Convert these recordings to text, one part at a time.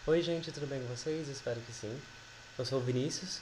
Oi gente, tudo bem com vocês? Espero que sim. Eu sou o Vinícius,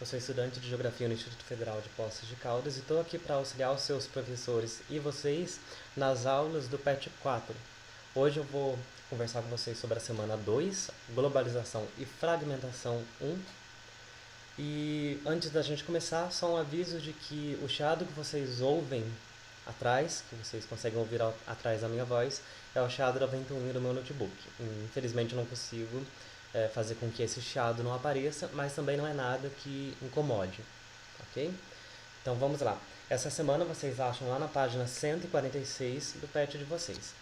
eu sou estudante de Geografia no Instituto Federal de Poços de Caldas e estou aqui para auxiliar os seus professores e vocês nas aulas do PET 4. Hoje eu vou conversar com vocês sobre a semana 2, Globalização e Fragmentação 1. E antes da gente começar, só um aviso de que o chiado que vocês ouvem atrás, que vocês conseguem ouvir atrás da minha voz, é o chiado da ventoinha do meu notebook. Infelizmente eu não consigo fazer com que esse chiado não apareça, mas também não é nada que incomode, ok? Então vamos lá. Essa semana vocês acham lá na página 146 do PET de vocês.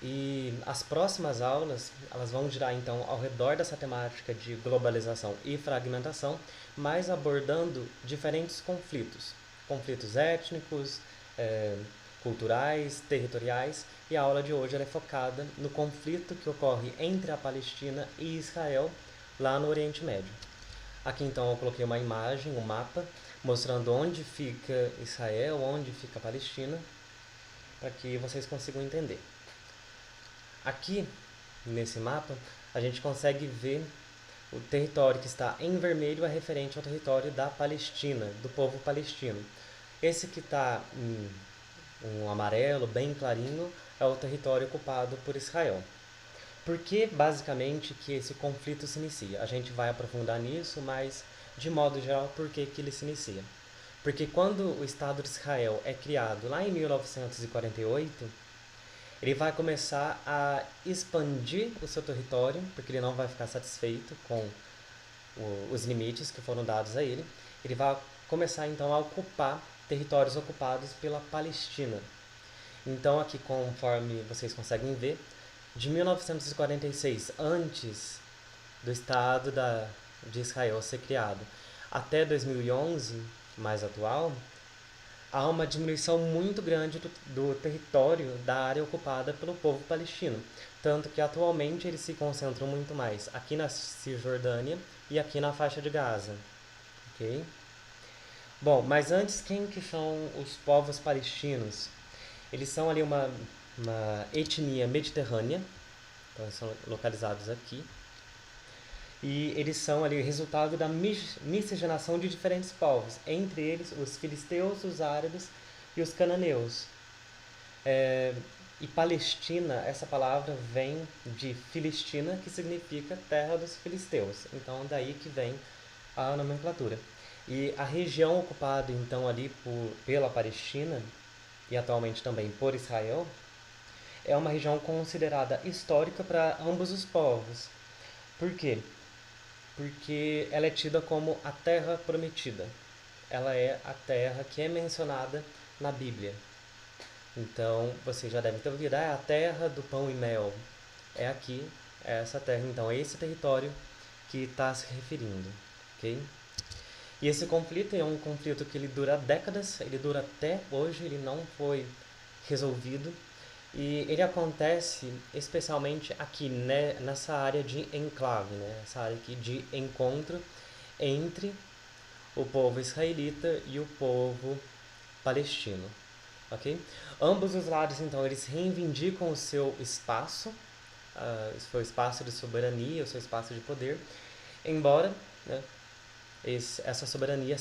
E as próximas aulas, elas vão girar então ao redor dessa temática de globalização e fragmentação, mas abordando diferentes conflitos. Conflitos étnicos, culturais, territoriais, e a aula de hoje ela é focada no conflito que ocorre entre a Palestina e Israel, lá no Oriente Médio. Aqui então eu coloquei uma imagem, um mapa, mostrando onde fica Israel, onde fica a Palestina, para que vocês consigam entender. Aqui, nesse mapa, a gente consegue ver o território que está em vermelho é referente ao território da Palestina, do povo palestino. Esse que está em um amarelo bem clarinho é o território ocupado por Israel. Por que, basicamente, que esse conflito se inicia? A gente vai aprofundar nisso, mas, de modo geral, por que ele se inicia? Porque quando o Estado de Israel é criado lá em 1948, ele vai começar a expandir o seu território, porque ele não vai ficar satisfeito com os limites que foram dados a ele. Ele vai começar então a ocupar territórios ocupados pela Palestina. Então aqui, conforme vocês conseguem ver, de 1946, antes do Estado de Israel ser criado, até 2011, mais atual, há uma diminuição muito grande do território da área ocupada pelo povo palestino, tanto que atualmente eles se concentram muito mais aqui na Cisjordânia e aqui na faixa de Gaza, ok? Bom, mas antes, quem que são os povos palestinos? Eles são ali uma etnia mediterrânea, então eles são localizados aqui, e eles são ali o resultado da miscigenação de diferentes povos, entre eles os filisteus, os árabes e os cananeus. E Palestina, essa palavra vem de Filistina, que significa terra dos filisteus. Então daí que vem a nomenclatura. E a região ocupada então ali pela Palestina e atualmente também por Israel é uma região considerada histórica para ambos os povos. Por quê? Porque ela é tida como a terra prometida. Ela é a terra que é mencionada na Bíblia. Então, você já deve ter ouvido, a terra do pão e mel. É aqui, é essa terra, então, é esse território que está se referindo, ok? E esse conflito é um conflito que ele dura décadas, ele dura até hoje, ele não foi resolvido. E ele acontece especialmente aqui, né, nessa área de enclave, né, essa área aqui de encontro entre o povo israelita e o povo palestino, ok? Ambos os lados, então, eles reivindicam o seu espaço, o seu espaço de soberania, o seu espaço de poder, embora, né, essa soberania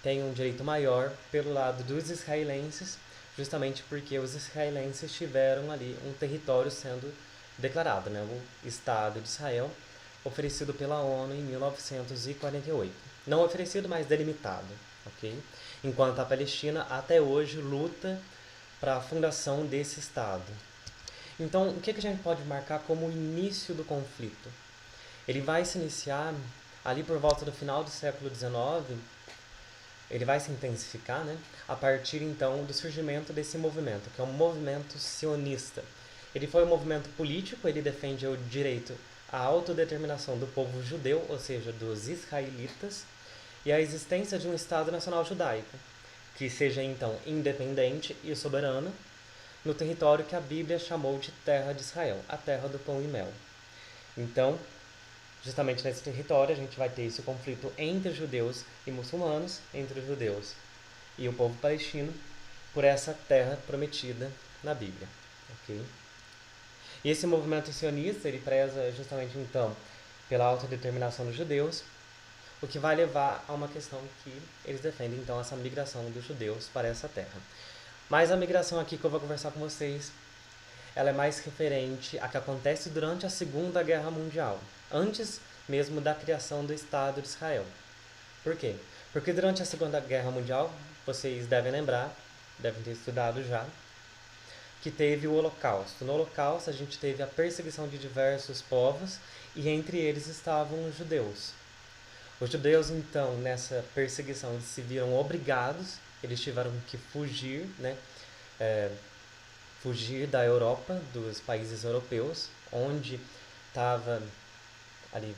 tenha um direito maior pelo lado dos israelenses, justamente porque os israelenses tiveram ali um território sendo declarado, né, o Estado de Israel, oferecido pela ONU em 1948. Não oferecido, mas delimitado, ok? Enquanto a Palestina até hoje luta para a fundação desse Estado. Então, o que a gente pode marcar como o início do conflito? Ele vai se iniciar ali por volta do final do século XIX, ele vai se intensificar, né, a partir então do surgimento desse movimento, que é um movimento sionista. Ele foi um movimento político, ele defende o direito à autodeterminação do povo judeu, ou seja, dos israelitas, e a existência de um Estado Nacional Judaico, que seja então independente e soberano, no território que a Bíblia chamou de Terra de Israel, a Terra do Pão e Mel. Então, justamente nesse território, a gente vai ter esse conflito entre judeus e muçulmanos, entre os judeus e o povo palestino, por essa terra prometida na Bíblia. Okay? E esse movimento sionista, ele preza justamente então pela autodeterminação dos judeus, o que vai levar a uma questão que eles defendem, então, essa migração dos judeus para essa terra. Mas a migração aqui que eu vou conversar com vocês, ela é mais referente a que acontece durante a Segunda Guerra Mundial, antes mesmo da criação do Estado de Israel. Por quê? Porque durante a Segunda Guerra Mundial, vocês devem lembrar, devem ter estudado já, que teve o Holocausto. No Holocausto, a gente teve a perseguição de diversos povos, e entre eles estavam os judeus. Os judeus, então, nessa perseguição, eles se viram obrigados, eles tiveram que fugir, né? Fugir da Europa, dos países europeus, onde estava ali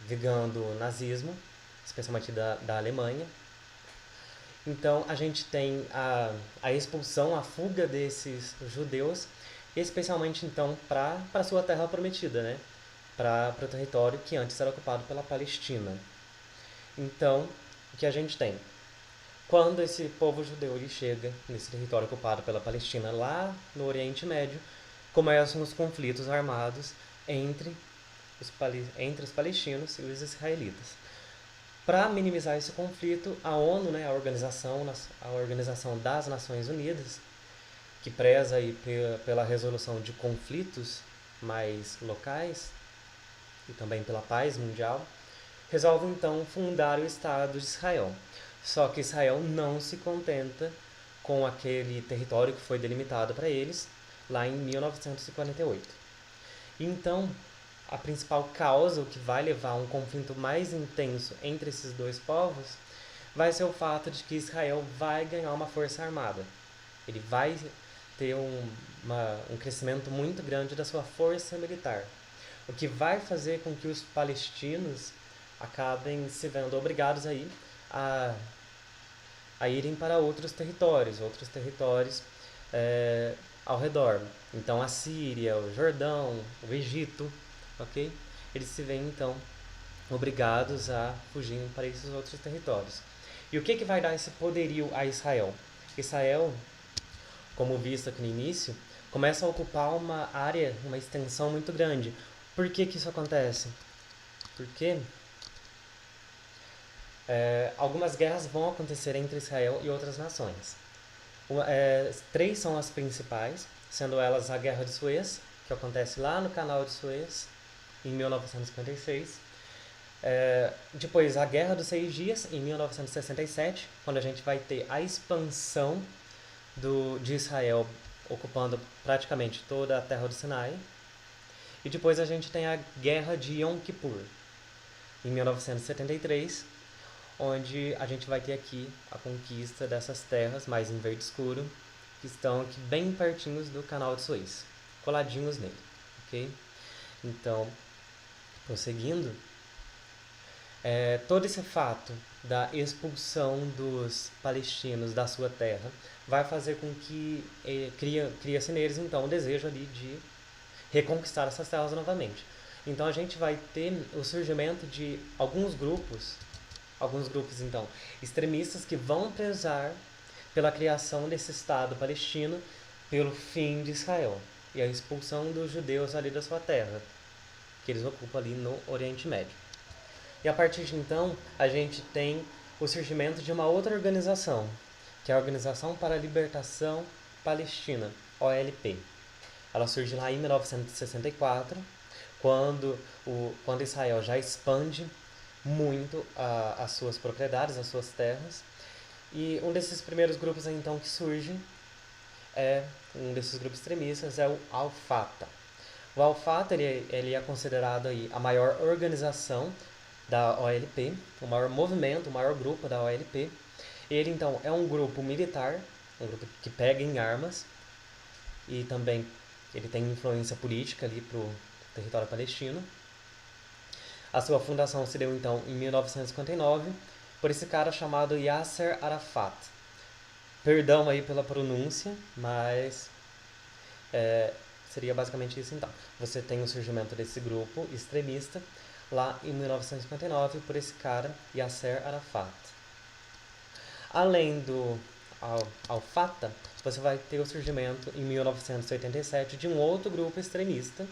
vigando o nazismo, especialmente da Alemanha. Então, a gente tem a expulsão, a fuga desses judeus, especialmente, então, para a sua terra prometida, né? Para o território que antes era ocupado pela Palestina. Então, o que a gente tem? Quando esse povo judeu ele chega nesse território ocupado pela Palestina, lá no Oriente Médio, começam os conflitos armados entre os palestinos e os israelitas. Para minimizar esse conflito, a ONU, né, a Organização das Nações Unidas, que preza aí pela resolução de conflitos mais locais e também pela paz mundial, resolve então fundar o Estado de Israel. Só que Israel não se contenta com aquele território que foi delimitado para eles lá em 1948. Então, a principal causa, o que vai levar a um conflito mais intenso entre esses dois povos, vai ser o fato de que Israel vai ganhar uma força armada. Ele vai ter um crescimento muito grande da sua força militar, o que vai fazer com que os palestinos acabem se vendo obrigados aí a irem para outros territórios ao redor. Então a Síria, o Jordão, o Egito, ok? Eles se veem então obrigados a fugir para esses outros territórios. E o que vai dar esse poderio a Israel? Israel, como visto aqui no início, começa a ocupar uma área, uma extensão muito grande. Por que isso acontece? Porque algumas guerras vão acontecer entre Israel e outras nações. Três são as principais, sendo elas a Guerra de Suez, que acontece lá no Canal de Suez, em 1956. Depois a Guerra dos 6 Dias, em 1967, quando a gente vai ter a expansão de Israel ocupando praticamente toda a terra do Sinai. E depois a gente tem a Guerra de Yom Kippur, em 1973, onde a gente vai ter aqui a conquista dessas terras mais em verde escuro, que estão aqui bem pertinhos do Canal de Suez, coladinhos nele, ok? Então, prosseguindo, todo esse fato da expulsão dos palestinos da sua terra vai fazer com que cria-se neles, então, o desejo ali de reconquistar essas terras novamente. Então, a gente vai ter o surgimento de alguns grupos então, extremistas que vão prezar pela criação desse Estado palestino, pelo fim de Israel e a expulsão dos judeus ali da sua terra, que eles ocupam ali no Oriente Médio. E a partir de então, a gente tem o surgimento de uma outra organização, que é a Organização para a Libertação Palestina, OLP. Ela surge lá em 1964, quando Israel já expande muito as suas propriedades, as suas terras. E um desses primeiros grupos então que surge um desses grupos extremistas é o Al-Fatah. O Al-Fatah ele é considerado aí a maior organização da OLP, o maior movimento, o maior grupo da OLP. Ele então é um grupo militar, um grupo que pega em armas e também ele tem influência política ali para o território palestino. A sua fundação se deu então em 1959 por esse cara chamado Yasser Arafat. Perdão aí pela pronúncia, mas seria basicamente isso então. Você tem o surgimento desse grupo extremista lá em 1959 por esse cara Yasser Arafat. Além do Al-Fatah, você vai ter o surgimento em 1987 de um outro grupo extremista.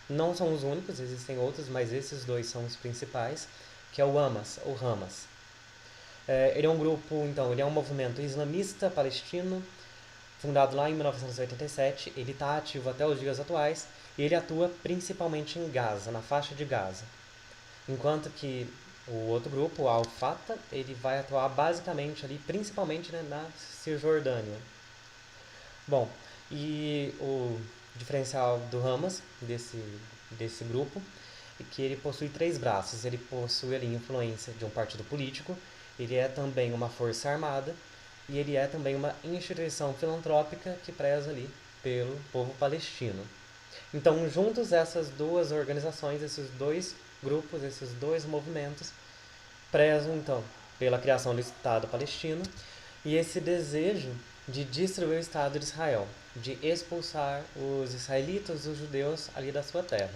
Não são os únicos, existem outros, mas esses dois são os principais, que é o Hamas, ou Hamas. Ele é um grupo, então, ele é um movimento islamista palestino, fundado lá em 1987. Ele está ativo até os dias atuais e ele atua principalmente em Gaza, na faixa de Gaza. Enquanto que o outro grupo, o Al-Fatah, ele vai atuar basicamente ali, principalmente, né, na Cisjordânia. Bom, e o diferencial do Hamas, desse grupo, é que ele possui 3 braços. Ele possui ali influência de um partido político, ele é também uma força armada e ele é também uma instituição filantrópica que preza ali pelo povo palestino. Então, juntos essas duas organizações, esses dois grupos, esses dois movimentos, prezam então pela criação do Estado palestino e esse desejo de destruir o Estado de Israel, de expulsar os israelitas, os judeus ali da sua terra.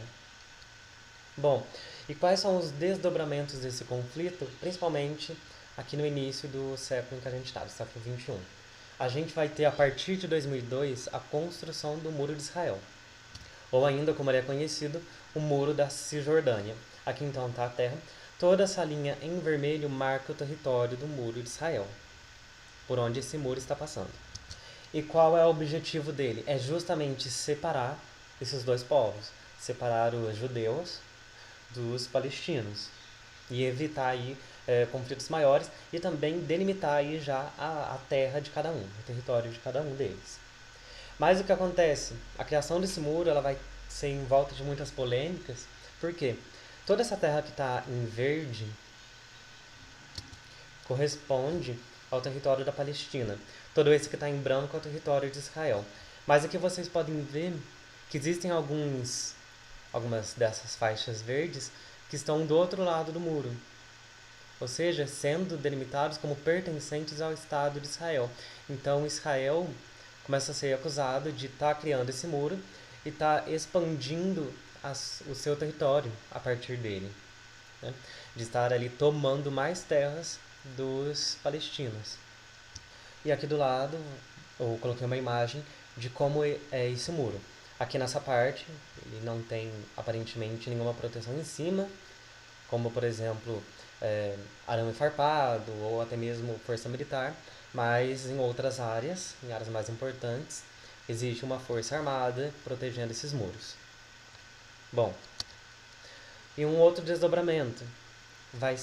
Bom, e quais são os desdobramentos desse conflito, principalmente aqui no início do século em que a gente está, do século XXI? A gente vai ter, a partir de 2002, a construção do Muro de Israel, ou ainda, como ele é conhecido, o Muro da Cisjordânia. Aqui então está a terra. Toda essa linha em vermelho marca o território do Muro de Israel, por onde esse muro está passando. E qual é o objetivo dele? É justamente separar esses dois povos, separar os judeus dos palestinos e evitar aí conflitos maiores e também delimitar aí já a terra de cada um, o território de cada um deles. Mas o que acontece? A criação desse muro ela vai ser em volta de muitas polêmicas, porque toda essa terra que está em verde corresponde ao território da Palestina. Todo esse que está em branco é o território de Israel. Mas aqui vocês podem ver que existem algumas dessas faixas verdes que estão do outro lado do muro, ou seja, sendo delimitados como pertencentes ao Estado de Israel. Então Israel começa a ser acusado de estar criando esse muro e estar expandindo o seu território a partir dele, né? De estar ali tomando mais terras dos palestinos. E aqui do lado eu coloquei uma imagem de como é esse muro. Aqui nessa parte ele não tem aparentemente nenhuma proteção em cima, como por exemplo arame farpado ou até mesmo força militar, mas em outras áreas, em áreas mais importantes, existe uma força armada protegendo esses muros. Bom, e um outro desdobramento vai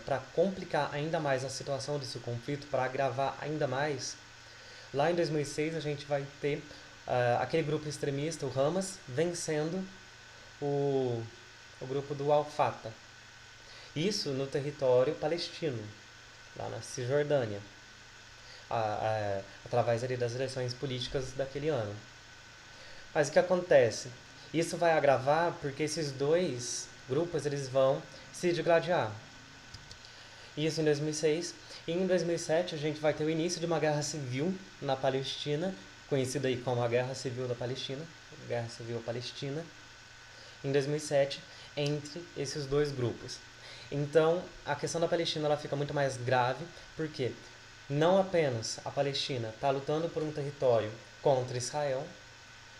para complicar ainda mais a situação desse conflito, para agravar ainda mais. Lá em 2006 a gente vai ter aquele grupo extremista, o Hamas, vencendo o grupo do Al-Fatah. Isso no território palestino, lá na Cisjordânia, através ali das eleições políticas daquele ano. Mas o que acontece? Isso vai agravar porque esses dois grupos eles vão se digladiar. Isso em 2006. E em 2007 a gente vai ter o início de uma guerra civil na Palestina, conhecida aí como a Guerra Civil da Palestina, Guerra Civil Palestina, em 2007, entre esses dois grupos. Então, a questão da Palestina ela fica muito mais grave, porque não apenas a Palestina está lutando por um território contra Israel,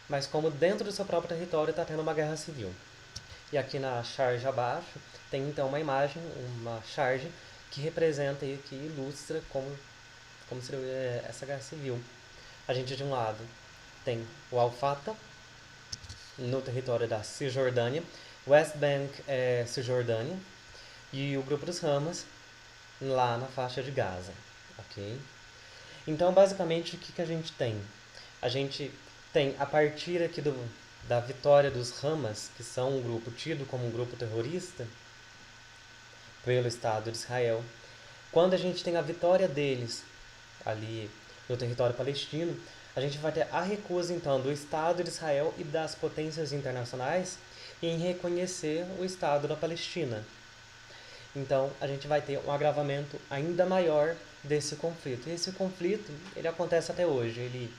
mas como dentro do seu próprio território está tendo uma guerra civil. E aqui na charge abaixo tem então uma imagem, uma charge, que representa e que ilustra como seria essa guerra civil. A gente de um lado tem o Al-Fatah no território da Cisjordânia, West Bank é Cisjordânia, e o grupo dos Hamas lá na faixa de Gaza, ok? Então, basicamente, o que a gente tem? A gente tem, a partir aqui da vitória dos Hamas, que são um grupo tido como um grupo terrorista pelo Estado de Israel, quando a gente tem a vitória deles ali no território palestino, a gente vai ter a recusa, então, do Estado de Israel e das potências internacionais em reconhecer o Estado da Palestina. Então, a gente vai ter um agravamento ainda maior desse conflito. E esse conflito, ele acontece até hoje. Ele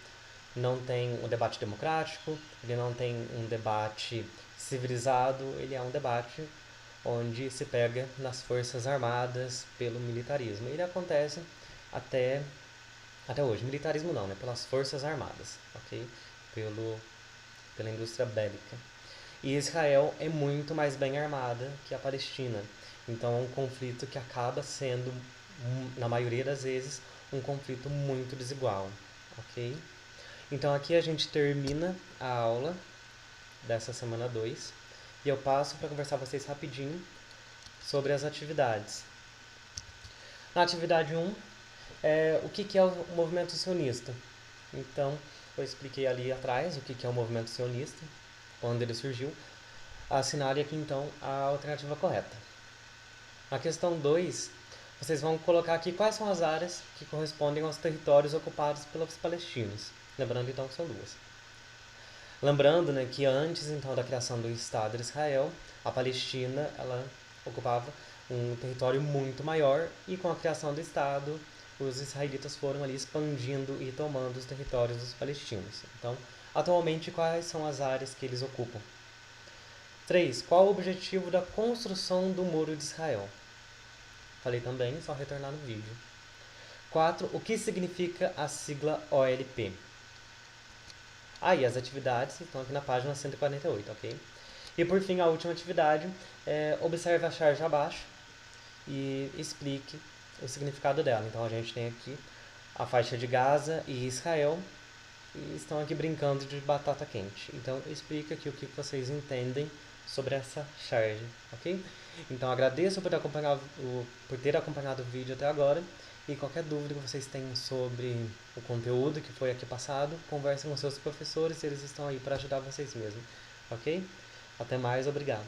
não tem um debate democrático, ele não tem um debate civilizado, ele é um debate onde se pega nas forças armadas pelo militarismo. Ele acontece até Até hoje, militarismo não, né? Pelas forças armadas, ok? Pela indústria bélica. E Israel é muito mais bem armada que a Palestina. Então é um conflito que acaba sendo, na maioria das vezes, um conflito muito desigual, ok? Então aqui a gente termina a aula dessa semana 2 e eu passo para conversar com vocês rapidinho sobre as atividades. Na atividade 1, o que é o movimento sionista? Então, eu expliquei ali atrás o que é o movimento sionista, quando ele surgiu. Assinale aqui então a alternativa correta. Na questão 2, vocês vão colocar aqui quais são as áreas que correspondem aos territórios ocupados pelos palestinos. Lembrando então que são duas. Lembrando, né, que antes então da criação do Estado de Israel, a Palestina ela ocupava um território muito maior e com a criação do Estado, os israelitas foram ali expandindo e tomando os territórios dos palestinos. Então, atualmente, quais são as áreas que eles ocupam? 3. Qual o objetivo da construção do Muro de Israel? Falei também, só retornar no vídeo. 4. O que significa a sigla OLP? E as atividades estão aqui na página 148, ok? E por fim, a última atividade, observe a charge abaixo e explique o significado dela. Então a gente tem aqui a faixa de Gaza e Israel e estão aqui brincando de batata quente. Então explica aqui o que vocês entendem sobre essa charge, ok? Então agradeço por ter acompanhado o vídeo até agora. E qualquer dúvida que vocês tenham sobre o conteúdo que foi aqui passado, conversem com seus professores, eles estão aí para ajudar vocês mesmo, ok? Até mais, obrigado.